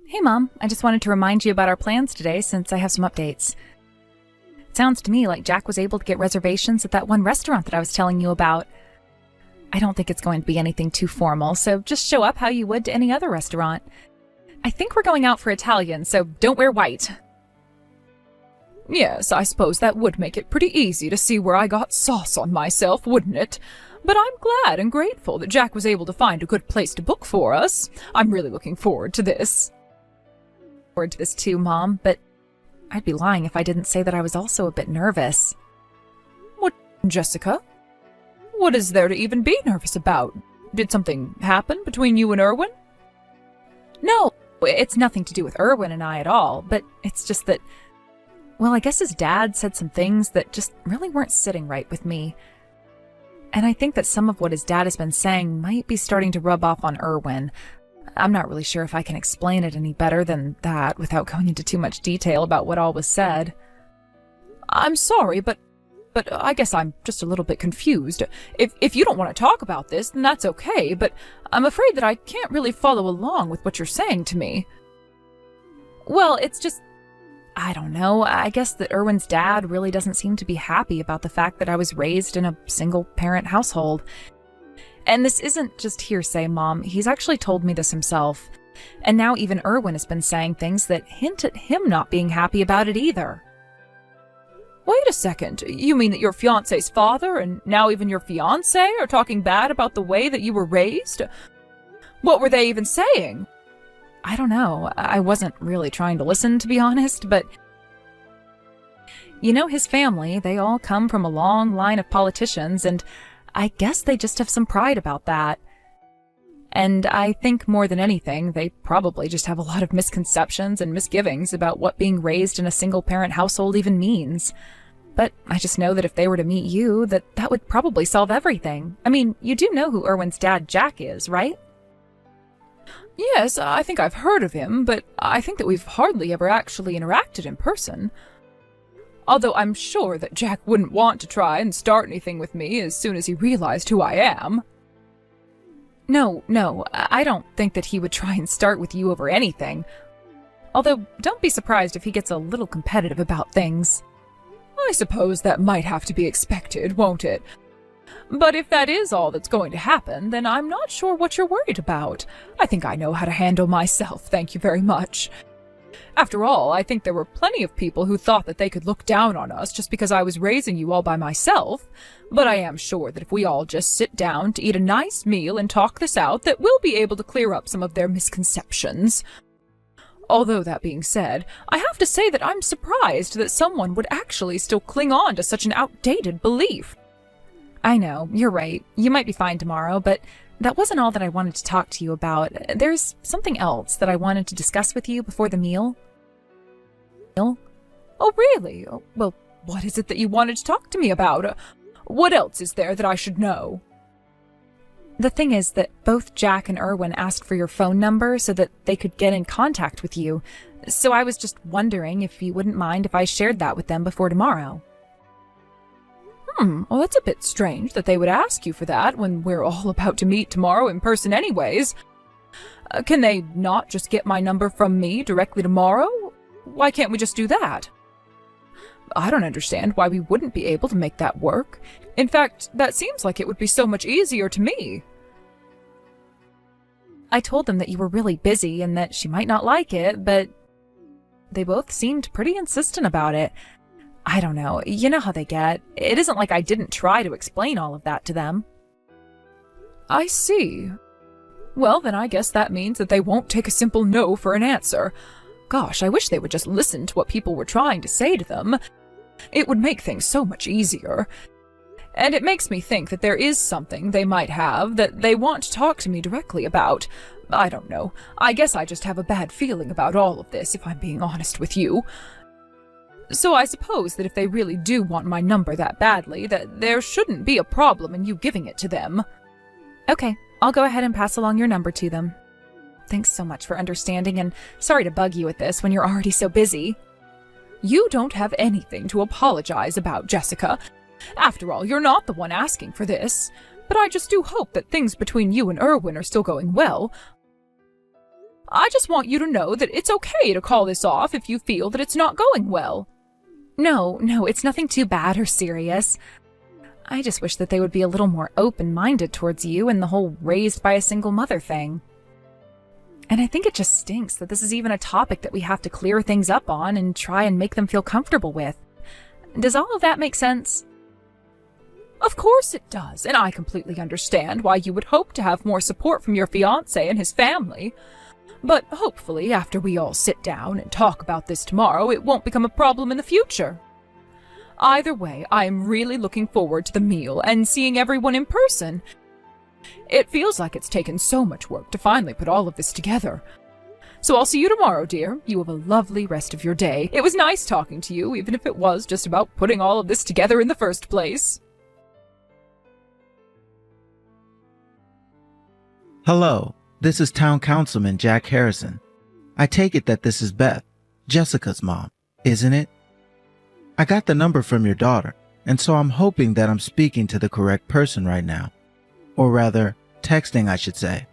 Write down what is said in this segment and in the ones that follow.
Hey Mom, I just wanted to remind you about our plans today since I have some updates. It sounds to me like Jack was able to get reservations at that one restaurant that I was telling you about. I don't think it's going to be anything too formal, so just show up how you would to any other restaurant. I think we're going out for Italian, so don't wear white. Yes, I suppose that would make it pretty easy to see where I got sauce on myself, wouldn't it? But I'm glad and grateful that Jack was able to find a good place to book for us. I'm really looking forward to this. Forward to this too, Mom, but I'd be lying if I didn't say that I was also a bit nervous. What, Jessica? What is there to even be nervous about? Did something happen between you and Erwin? No, it's nothing to do with Erwin and I at all, but it's just that, well, I guess his dad said some things that just really weren't sitting right with me. And I think that some of what his dad has been saying might be starting to rub off on Erwin. I'm not really sure if I can explain it any better than that without going into too much detail about what all was said. I'm sorry, but I guess I'm just a little bit confused. If you don't want to talk about this, then that's okay, but I'm afraid that I can't really follow along with what you're saying to me. Well, it's just, I don't know, I guess that Erwin's dad really doesn't seem to be happy about the fact that I was raised in a single-parent household. And this isn't just hearsay, Mom. He's actually told me this himself. And now even Erwin has been saying things that hint at him not being happy about it either. Wait a second. You mean that your fiancé's father and now even your fiancé are talking bad about the way that you were raised? What were they even saying? I don't know. I wasn't really trying to listen, to be honest, but you know, his family, they all come from a long line of politicians, and I guess they just have some pride about that. And I think more than anything, they probably just have a lot of misconceptions and misgivings about what being raised in a single-parent household even means. But I just know that if they were to meet you, that would probably solve everything. I mean, you do know who Erwin's dad, Jack, is, right? Yes, I think I've heard of him, but I think that we've hardly ever actually interacted in person. Although I'm sure that Jack wouldn't want to try and start anything with me as soon as he realized who I am. No, I don't think that he would try and start with you over anything. Although, don't be surprised if he gets a little competitive about things. I suppose that might have to be expected, won't it? But if that is all that's going to happen, then I'm not sure what you're worried about. I think I know how to handle myself, thank you very much. After all, I think there were plenty of people who thought that they could look down on us just because I was raising you all by myself, but I am sure that if we all just sit down to eat a nice meal and talk this out, that we'll be able to clear up some of their misconceptions. Although that being said, I have to say that I'm surprised that someone would actually still cling on to such an outdated belief. I know, you're right. You might be fine tomorrow, but that wasn't all that I wanted to talk to you about. There's something else that I wanted to discuss with you before the meal. Oh, really? Well, what is it that you wanted to talk to me about? What else is there that I should know? The thing is that both Jack and Erwin asked for your phone number so that they could get in contact with you. So I was just wondering if you wouldn't mind if I shared that with them before tomorrow. Well, that's a bit strange that they would ask you for that when we're all about to meet tomorrow in person anyways. Can they not just get my number from me directly tomorrow? Why can't we just do that? I don't understand why we wouldn't be able to make that work. In fact, that seems like it would be so much easier to me. I told them that you were really busy and that she might not like it, but they both seemed pretty insistent about it. I don't know. You know how they get. It isn't like I didn't try to explain all of that to them. I see. Well, then I guess that means that they won't take a simple no for an answer. Gosh, I wish they would just listen to what people were trying to say to them. It would make things so much easier. And it makes me think that there is something they might have that they want to talk to me directly about. I don't know. I guess I just have a bad feeling about all of this, if I'm being honest with you. So I suppose that if they really do want my number that badly, that there shouldn't be a problem in you giving it to them. Okay, I'll go ahead and pass along your number to them. Thanks so much for understanding, and sorry to bug you with this when you're already so busy. You don't have anything to apologize about, Jessica. After all, you're not the one asking for this. But I just do hope that things between you and Erwin are still going well. I just want you to know that it's okay to call this off if you feel that it's not going well. No, it's nothing too bad or serious. I just wish that they would be a little more open-minded towards you and the whole raised by a single mother thing. And I think it just stinks that this is even a topic that we have to clear things up on and try and make them feel comfortable with. Does all of that make sense? Of course it does, and I completely understand why you would hope to have more support from your fiancé and his family. But hopefully, after we all sit down and talk about this tomorrow, it won't become a problem in the future. Either way, I am really looking forward to the meal and seeing everyone in person. It feels like it's taken so much work to finally put all of this together. So I'll see you tomorrow, dear. You have a lovely rest of your day. It was nice talking to you, even if it was just about putting all of this together in the first place. Hello, this is Town Councilman Jack Harrison. I take it that this is Beth, Jessica's mom, isn't it? I got the number from your daughter, and so I'm hoping that I'm speaking to the correct person right now. Or rather, texting, I should say.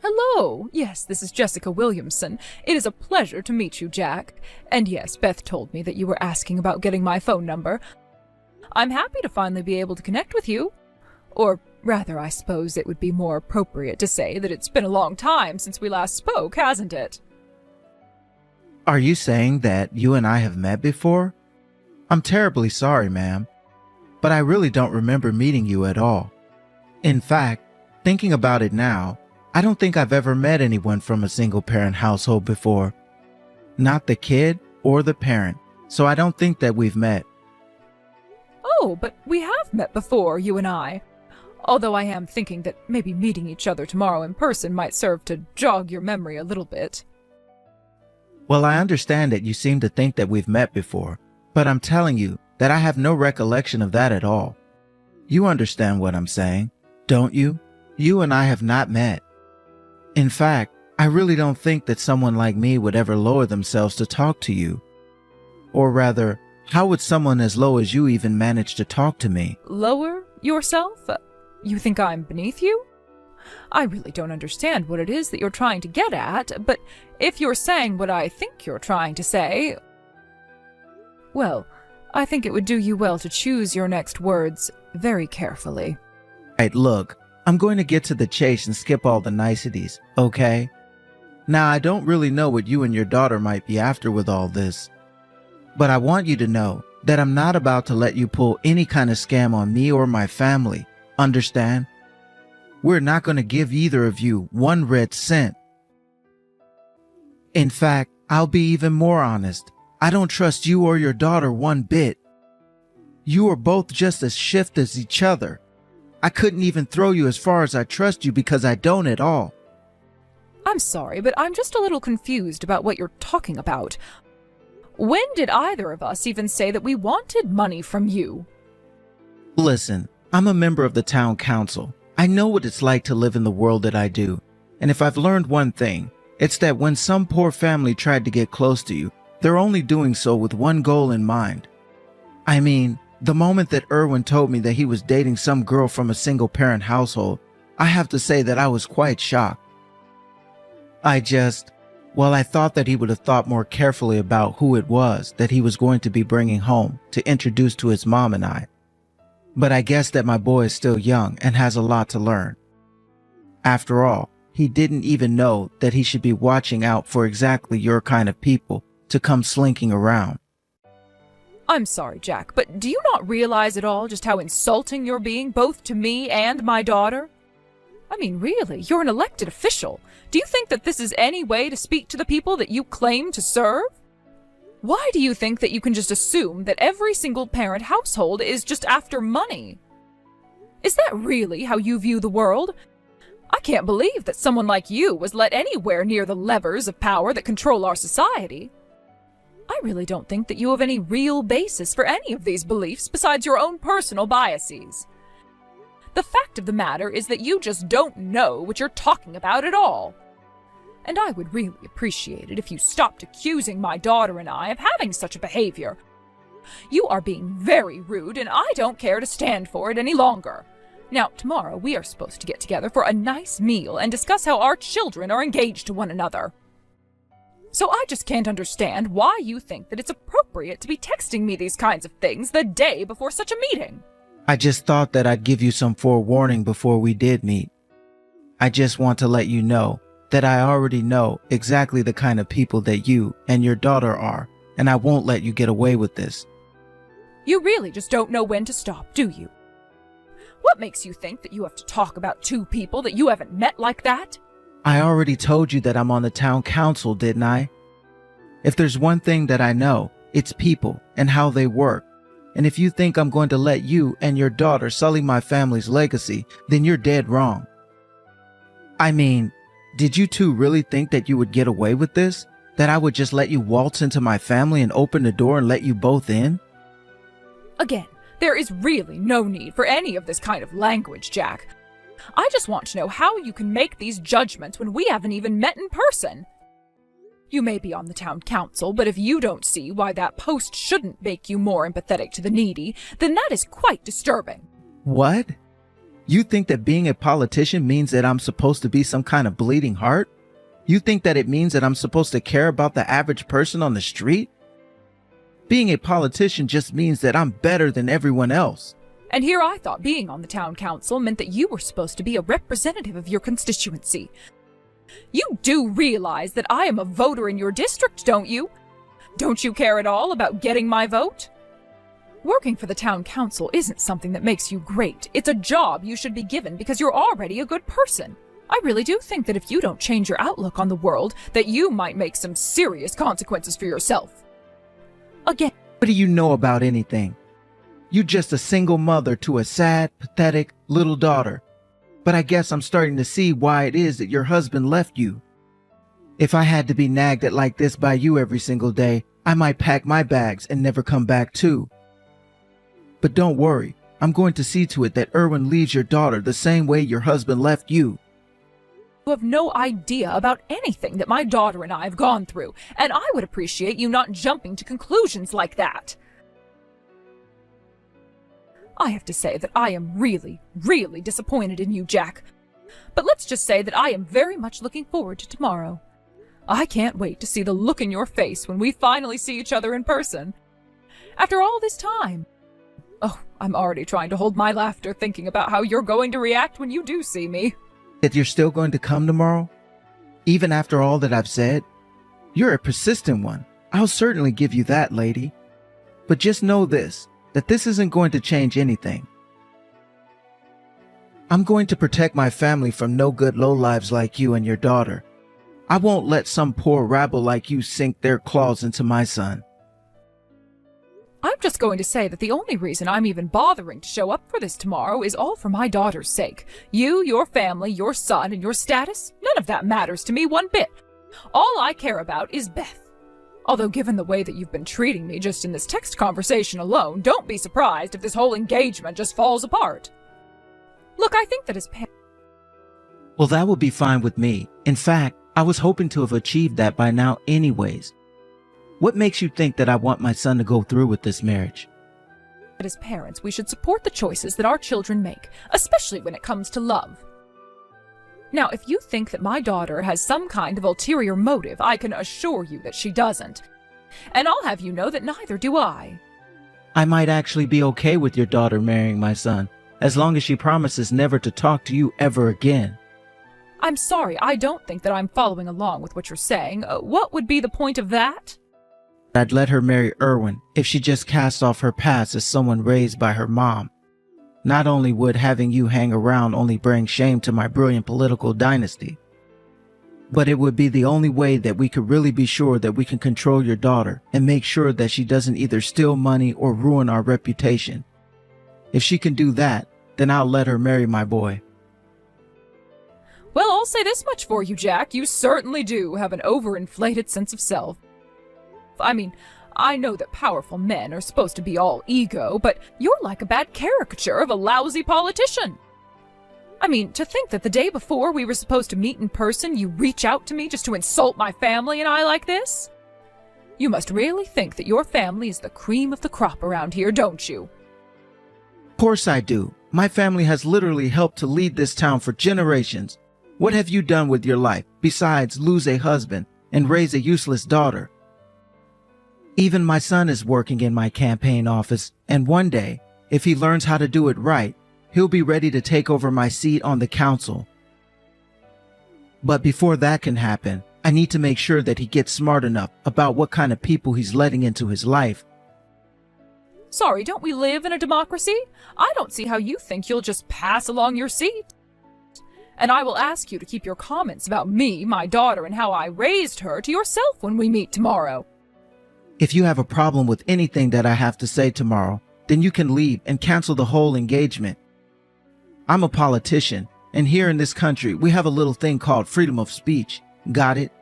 Hello. Yes, this is Jessica Williamson. It is a pleasure to meet you, Jack. And yes, Beth told me that you were asking about getting my phone number. I'm happy to finally be able to connect with you. Or rather, I suppose it would be more appropriate to say that it's been a long time since we last spoke, hasn't it? Are you saying that you and I have met before? I'm terribly sorry, ma'am, but I really don't remember meeting you at all. In fact, thinking about it now, I don't think I've ever met anyone from a single-parent household before. Not the kid or the parent, so I don't think that we've met. Oh, but we have met before, you and I. Although I am thinking that maybe meeting each other tomorrow in person might serve to jog your memory a little bit. Well, I understand that you seem to think that we've met before, but I'm telling you that I have no recollection of that at all. You understand what I'm saying, don't you? You and I have not met. In fact, I really don't think that someone like me would ever lower themselves to talk to you. Or rather, how would someone as low as you even manage to talk to me? Lower yourself? You think I'm beneath you? I really don't understand what it is that you're trying to get at, but if you're saying what I think you're trying to say, well, I think it would do you well to choose your next words very carefully. Right, look, I'm going to get to the chase and skip all the niceties, okay? Now, I don't really know what you and your daughter might be after with all this, but I want you to know that I'm not about to let you pull any kind of scam on me or my family, understand? We're not going to give either of you 1 red cent. In fact, I'll be even more honest. I don't trust you or your daughter one bit. You are both just as shift as each other. I couldn't even throw you as far as I trust you because I don't at all. I'm sorry, but I'm just a little confused about what you're talking about. When did either of us even say that we wanted money from you? Listen, I'm a member of the town council. I know what it's like to live in the world that I do. And if I've learned one thing, it's that when some poor family tried to get close to you, they're only doing so with one goal in mind. I mean, the moment that Erwin told me that he was dating some girl from a single-parent household, I have to say that I was quite shocked. I thought that he would have thought more carefully about who it was that he was going to be bringing home to introduce to his mom and I. But I guess that my boy is still young and has a lot to learn. After all, he didn't even know that he should be watching out for exactly your kind of people to come slinking around. I'm sorry, Jack, but do you not realize at all just how insulting you're being, both to me and my daughter? I mean, really, you're an elected official. Do you think that this is any way to speak to the people that you claim to serve? Why do you think that you can just assume that every single parent household is just after money? Is that really how you view the world? I can't believe that someone like you was let anywhere near the levers of power that control our society. I really don't think that you have any real basis for any of these beliefs besides your own personal biases. The fact of the matter is that you just don't know what you're talking about at all. And I would really appreciate it if you stopped accusing my daughter and I of having such a behavior. You are being very rude, and I don't care to stand for it any longer. Now, tomorrow we are supposed to get together for a nice meal and discuss how our children are engaged to one another. So I just can't understand why you think that it's appropriate to be texting me these kinds of things the day before such a meeting. I just thought that I'd give you some forewarning before we did meet. I just want to let you know that I already know exactly the kind of people that you and your daughter are, and I won't let you get away with this. You really just don't know when to stop, do you? What makes you think that you have to talk about two people that you haven't met like that? I already told you that I'm on the town council, didn't I? If there's one thing that I know, it's people and how they work. And if you think I'm going to let you and your daughter sully my family's legacy, then you're dead wrong. I mean, did you two really think that you would get away with this? That I would just let you waltz into my family and open the door and let you both in? Again, there is really no need for any of this kind of language, Jack. I just want to know how you can make these judgments when we haven't even met in person. You may be on the town council, but if you don't see why that post shouldn't make you more empathetic to the needy, then that is quite disturbing. What? You think that being a politician means that I'm supposed to be some kind of bleeding heart? You think that it means that I'm supposed to care about the average person on the street? Being a politician just means that I'm better than everyone else. And here I thought being on the town council meant that you were supposed to be a representative of your constituency. You do realize that I am a voter in your district, don't you? Don't you care at all about getting my vote? Working for the town council isn't something that makes you great. It's a job you should be given because you're already a good person. I really do think that if you don't change your outlook on the world, that you might make some serious consequences for yourself. Again, what do you know about anything? You're just a single mother to a sad, pathetic little daughter. But I guess I'm starting to see why it is that your husband left you. If I had to be nagged at like this by you every single day, I might pack my bags and never come back too. But don't worry, I'm going to see to it that Erwin leaves your daughter the same way your husband left you. You have no idea about anything that my daughter and I have gone through, and I would appreciate you not jumping to conclusions like that. I have to say that I am really, really disappointed in you, Jack. But let's just say that I am very much looking forward to tomorrow. I can't wait to see the look in your face when we finally see each other in person. After all this time. Oh, I'm already trying to hold my laughter thinking about how you're going to react when you do see me. That you're still going to come tomorrow? Even after all that I've said? You're a persistent one. I'll certainly give you that, lady. But just know this, that this isn't going to change anything. I'm going to protect my family from no good lowlives like you and your daughter. I won't let some poor rabble like you sink their claws into my son. I'm just going to say that the only reason I'm even bothering to show up for this tomorrow is all for my daughter's sake. You, your family, your son, and your status, none of that matters to me one bit. All I care about is Beth. Although given the way that you've been treating me just in this text conversation alone, don't be surprised if this whole engagement just falls apart. Look, I think that as Well, that would be fine with me. In fact, I was hoping to have achieved that by now anyways. What makes you think that I want my son to go through with this marriage? As parents, we should support the choices that our children make, especially when it comes to love. Now, if you think that my daughter has some kind of ulterior motive, I can assure you that she doesn't. And I'll have you know that neither do I. I might actually be okay with your daughter marrying my son, as long as she promises never to talk to you ever again. I'm sorry, I don't think that I'm following along with what you're saying. What would be the point of that? I'd let her marry Erwin if she just cast off her past as someone raised by her mom. Not only would having you hang around only bring shame to my brilliant political dynasty, but it would be the only way that we could really be sure that we can control your daughter and make sure that she doesn't either steal money or ruin our reputation. If she can do that, then I'll let her marry my boy. Well, I'll say this much for you, Jack. You certainly do have an overinflated sense of self. I mean, I know that powerful men are supposed to be all ego, but you're like a bad caricature of a lousy politician. I mean, to think that the day before we were supposed to meet in person, you reach out to me just to insult my family and I like this? You must really think that your family is the cream of the crop around here, don't you? Of course I do. My family has literally helped to lead this town for generations. What have you done with your life besides lose a husband and raise a useless daughter? Even my son is working in my campaign office, and one day, if he learns how to do it right, he'll be ready to take over my seat on the council. But before that can happen, I need to make sure that he gets smart enough about what kind of people he's letting into his life. Sorry, don't we live in a democracy? I don't see how you think you'll just pass along your seat. And I will ask you to keep your comments about me, my daughter, and how I raised her to yourself when we meet tomorrow. If you have a problem with anything that I have to say tomorrow, then you can leave and cancel the whole engagement. I'm a politician, and here in this country, we have a little thing called freedom of speech. Got it?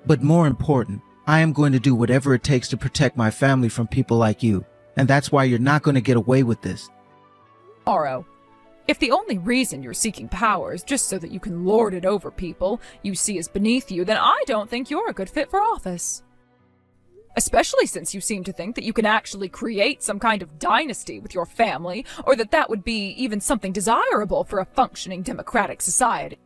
But more important, I am going to do whatever it takes to protect my family from people like you, and that's why you're not going to get away with this. Tomorrow. If the only reason you're seeking power is just so that you can lord it over people you see as beneath you, then I don't think you're a good fit for office. Especially since you seem to think that you can actually create some kind of dynasty with your family, or that that would be even something desirable for a functioning democratic society.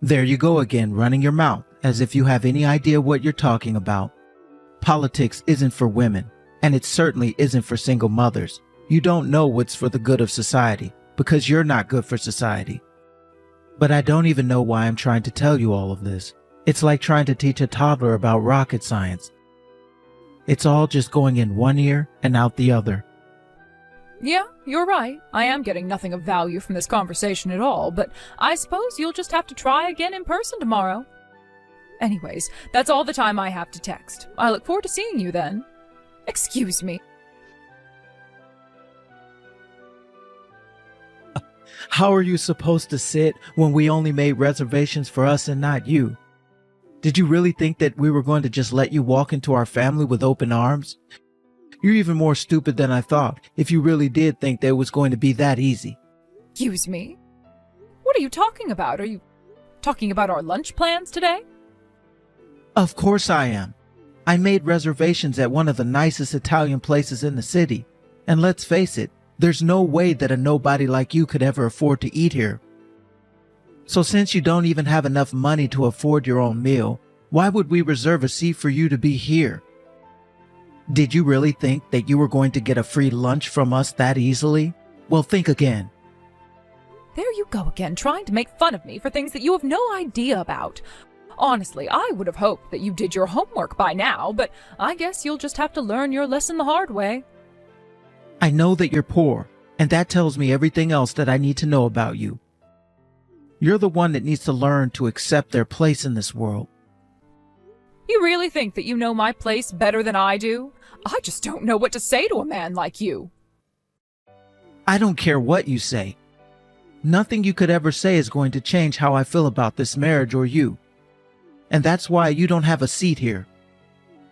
There you go again, running your mouth as if you have any idea what you're talking about. Politics isn't for women, and it certainly isn't for single mothers. You don't know what's for the good of society, because you're not good for society. But I don't even know why I'm trying to tell you all of this. It's like trying to teach a toddler about rocket science. It's all just going in one ear and out the other. Yeah, you're right. I am getting nothing of value from this conversation at all, but I suppose you'll just have to try again in person tomorrow. Anyways, that's all the time I have to text. I look forward to seeing you then. Excuse me. How are you supposed to sit when we only made reservations for us and not you? Did you really think that we were going to just let you walk into our family with open arms? You're even more stupid than I thought if you really did think that it was going to be that easy. Excuse me? What are you talking about? Are you talking about our lunch plans today? Of course I am. I made reservations at one of the nicest Italian places in the city. And let's face it, there's no way that a nobody like you could ever afford to eat here. So since you don't even have enough money to afford your own meal, why would we reserve a seat for you to be here? Did you really think that you were going to get a free lunch from us that easily? Well, think again. There you go again, trying to make fun of me for things that you have no idea about. Honestly, I would have hoped that you did your homework by now, but I guess you'll just have to learn your lesson the hard way. I know that you're poor, and that tells me everything else that I need to know about you. You're the one that needs to learn to accept their place in this world. You really think that you know my place better than I do? I just don't know what to say to a man like you. I don't care what you say. Nothing you could ever say is going to change how I feel about this marriage or you. And that's why you don't have a seat here.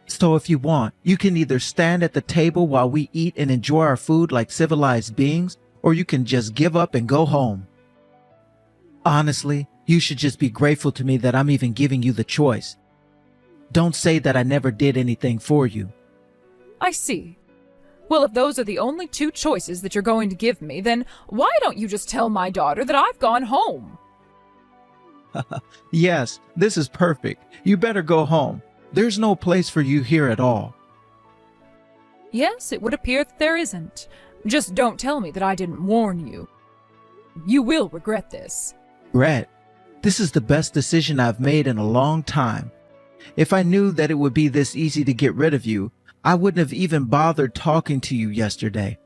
So if you want, you can either stand at the table while we eat and enjoy our food like civilized beings, or you can just give up and go home. Honestly, you should just be grateful to me that I'm even giving you the choice. Don't say that I never did anything for you. I see. Well, if those are the only two choices that you're going to give me, then why don't you just tell my daughter that I've gone home? Yes, this is perfect. You better go home. There's no place for you here at all. Yes, it would appear that there isn't. Just don't tell me that I didn't warn you. You will regret this. Regret? This is the best decision I've made in a long time. If I knew that it would be this easy to get rid of you, I wouldn't have even bothered talking to you yesterday.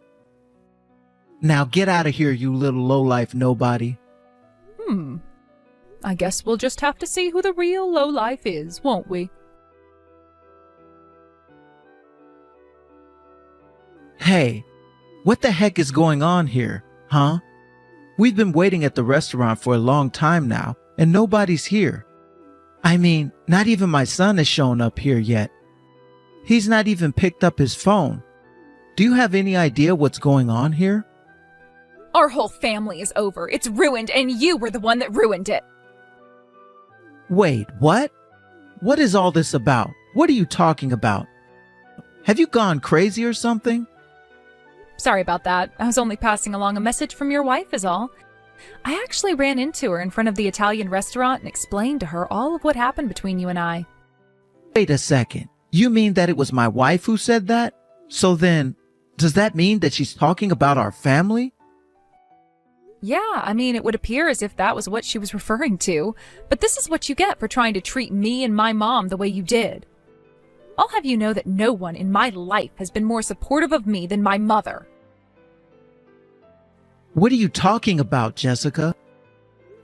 Now get out of here, you little lowlife nobody. I guess we'll just have to see who the real lowlife is, won't we? Hey, what the heck is going on here, huh? We've been waiting at the restaurant for a long time now, and nobody's here. I mean, not even my son has shown up here yet. He's not even picked up his phone. Do you have any idea what's going on here? Our whole family is over. It's ruined, and you were the one that ruined it. Wait, what? What is all this about? What are you talking about? Have you gone crazy or something? Sorry about that. I was only passing along a message from your wife is all. I actually ran into her in front of the Italian restaurant and explained to her all of what happened between you and I. Wait a second. You mean that it was my wife who said that? So then, does that mean that she's talking about our family? Yeah, I mean, it would appear as if that was what she was referring to, but this is what you get for trying to treat me and my mom the way you did. I'll have you know that no one in my life has been more supportive of me than my mother. What are you talking about, Jessica?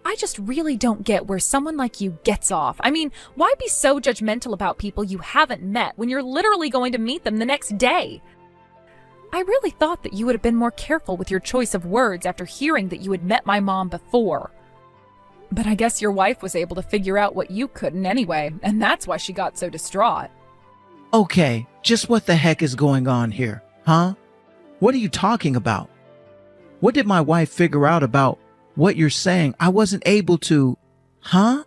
I just really don't get where someone like you gets off. I mean, why be so judgmental about people you haven't met when you're literally going to meet them the next day? I really thought that you would have been more careful with your choice of words after hearing that you had met my mom before. But I guess your wife was able to figure out what you couldn't anyway, and that's why she got so distraught. Okay, just what the heck is going on here, huh? What are you talking about? What did my wife figure out about what you're saying? I wasn't able to, huh?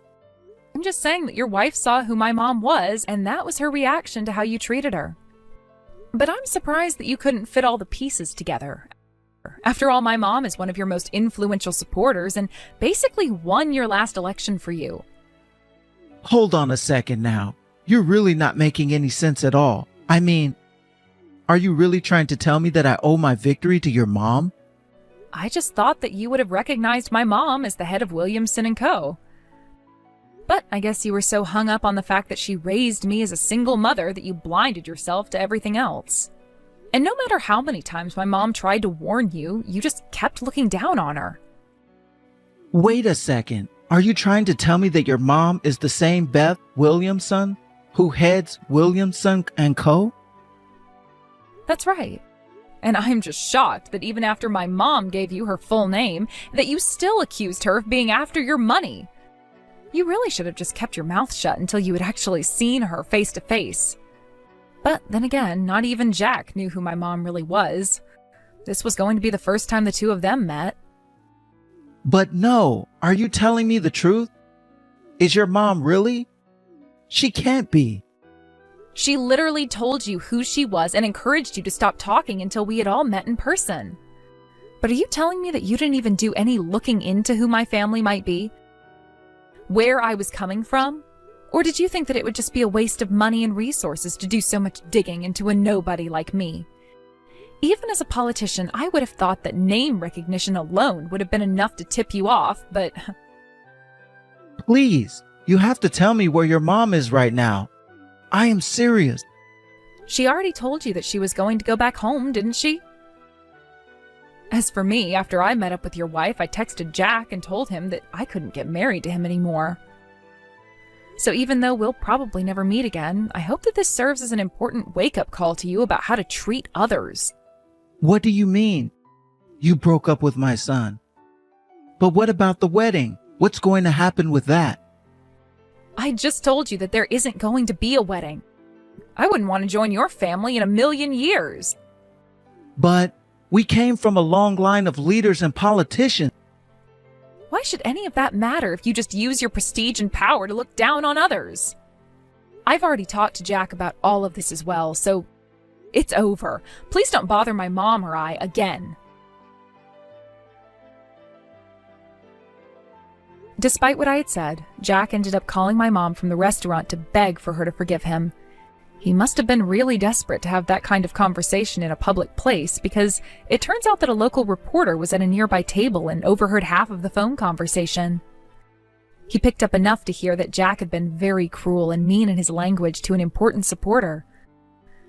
I'm just saying that your wife saw who my mom was, and that was her reaction to how you treated her. But I'm surprised that you couldn't fit all the pieces together. After all, my mom is one of your most influential supporters and basically won your last election for you. Hold on a second now. You're really not making any sense at all. I mean, are you really trying to tell me that I owe my victory to your mom? I just thought that you would have recognized my mom as the head of Williamson & Co. But I guess you were so hung up on the fact that she raised me as a single mother that you blinded yourself to everything else. And no matter how many times my mom tried to warn you, you just kept looking down on her. Wait a second. Are you trying to tell me that your mom is the same Beth Williamson who heads Williamson & Co.? That's right. And I'm just shocked that even after my mom gave you her full name, that you still accused her of being after your money. You really should have just kept your mouth shut until you had actually seen her face to face. But then again, not even Jack knew who my mom really was. This was going to be the first time the two of them met. But no, are you telling me the truth? Is your mom really? She can't be. She literally told you who she was and encouraged you to stop talking until we had all met in person. But are you telling me that you didn't even do any looking into who my family might be? Where I was coming from? Or did you think that it would just be a waste of money and resources to do so much digging into a nobody like me? Even as a politician, I would have thought that name recognition alone would have been enough to tip you off, but... Please, you have to tell me where your mom is right now. I am serious. She already told you that she was going to go back home, didn't she? As for me, after I met up with your wife, I texted Jack and told him that I couldn't get married to him anymore. So even though we'll probably never meet again, I hope that this serves as an important wake-up call to you about how to treat others. What do you mean? You broke up with my son. But what about the wedding? What's going to happen with that? I just told you that there isn't going to be a wedding. I wouldn't want to join your family in a million years. But we came from a long line of leaders and politicians. Why should any of that matter if you just use your prestige and power to look down on others? I've already talked to Jack about all of this as well, so it's over. Please don't bother my mom or I again. Despite what I had said, Jack ended up calling my mom from the restaurant to beg for her to forgive him. He must have been really desperate to have that kind of conversation in a public place, because it turns out that a local reporter was at a nearby table and overheard half of the phone conversation. He picked up enough to hear that Jack had been very cruel and mean in his language to an important supporter.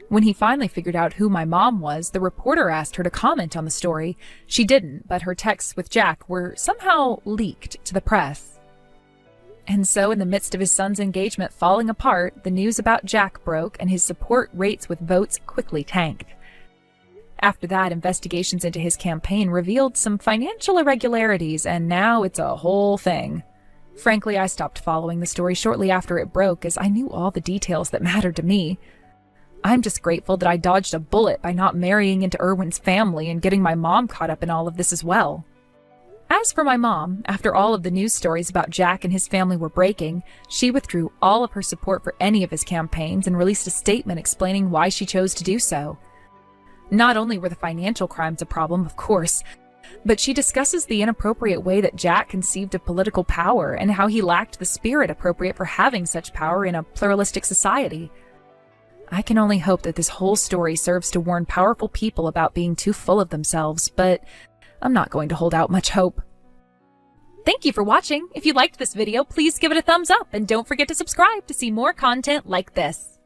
When he finally figured out who my mom was, the reporter asked her to comment on the story. She didn't, but her texts with Jack were somehow leaked to the press. And so, in the midst of his son's engagement falling apart, the news about Jack broke and his support rates with votes quickly tanked. After that, investigations into his campaign revealed some financial irregularities, and now it's a whole thing. Frankly, I stopped following the story shortly after it broke, as I knew all the details that mattered to me. I'm just grateful that I dodged a bullet by not marrying into Irwin's family and getting my mom caught up in all of this as well. As for my mom, after all of the news stories about Jack and his family were breaking, she withdrew all of her support for any of his campaigns and released a statement explaining why she chose to do so. Not only were the financial crimes a problem, of course, but she discusses the inappropriate way that Jack conceived of political power and how he lacked the spirit appropriate for having such power in a pluralistic society. I can only hope that this whole story serves to warn powerful people about being too full of themselves, but I'm not going to hold out much hope. Thank you for watching. If you liked this video, please give it a thumbs up and don't forget to subscribe to see more content like this.